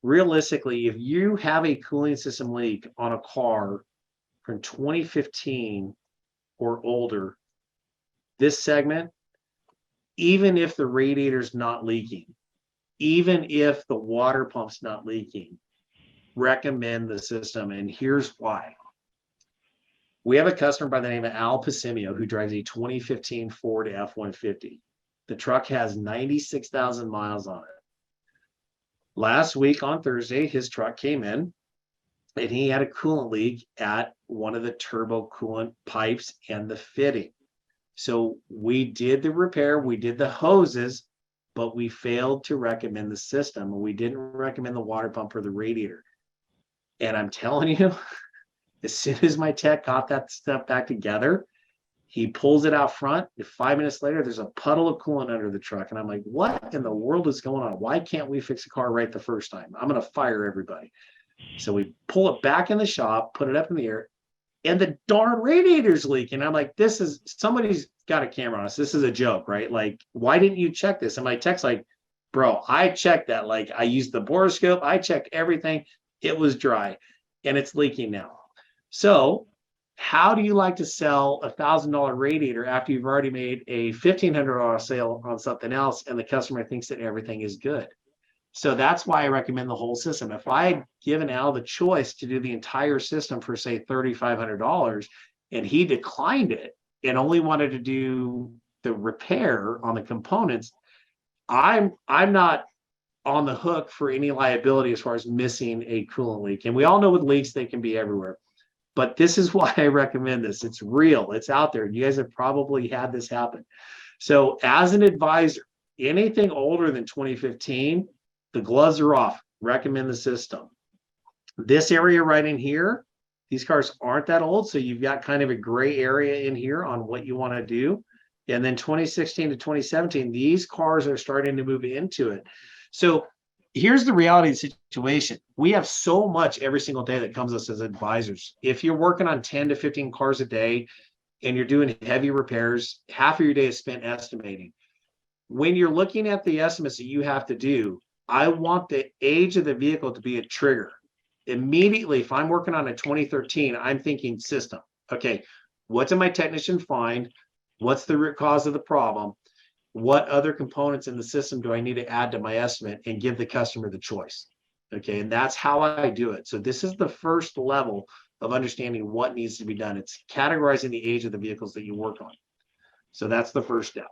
realistically, if you have a cooling system leak on a car from 2015 or older, this segment, even if the radiator's not leaking, even if the water pump's not leaking, recommend the system. And here's why. We have a customer by the name of Al Pasimio who drives a 2015 Ford F-150. The truck has 96,000 miles on it. Last week on Thursday, his truck came in and he had a coolant leak at one of the turbo coolant pipes and the fitting. So we did the repair, we did the hoses, but we failed to recommend the system. We didn't recommend the water pump or the radiator. And I'm telling you, as soon as my tech got that stuff back together, he pulls it out front. 5 minutes later, there's a puddle of coolant under the truck. And I'm like, what in the world is going on? Why can't we fix a car right the first time? I'm going to fire everybody. So we pull it back in the shop, put it up in the air, and the darn radiator's leaking. I'm like, this is, somebody's got a camera on us. This is a joke, right? Like, why didn't you check this? And my tech's like, bro, I checked that. Like, I used the borescope. I checked everything. It was dry and it's leaking now. So how do you like to sell $1,000 radiator after you've already made a $1,500 sale on something else and the customer thinks that everything is good? So that's why I recommend the whole system. If I had given Al the choice to do the entire system for, say, $3,500 and he declined it and only wanted to do the repair on the components, I'm not on the hook for any liability as far as missing a coolant leak. And we all know with leaks, they can be everywhere. But this is why I recommend this. It's real. It's out there. You guys have probably had this happen. So as an advisor, anything older than 2015, the gloves are off. Recommend the system. This area right in here, these cars aren't that old. So you've got kind of a gray area in here on what you want to do. And then 2016 to 2017, these cars are starting to move into it. So here's the reality of the situation. We have so much every single day that comes to us as advisors. If you're working on 10 to 15 cars a day and you're doing heavy repairs, half of your day is spent estimating. When you're looking at the estimates that you have to do, I want the age of the vehicle to be a trigger. Immediately, if I'm working on a 2013, I'm thinking system. Okay, what did my technician find? What's the root cause of the problem? What other components in the system do I need to add to my estimate and give the customer the choice? Okay, and that's how I do it. So this is the first level of understanding what needs to be done. It's categorizing the age of the vehicles that you work on. So that's the first step.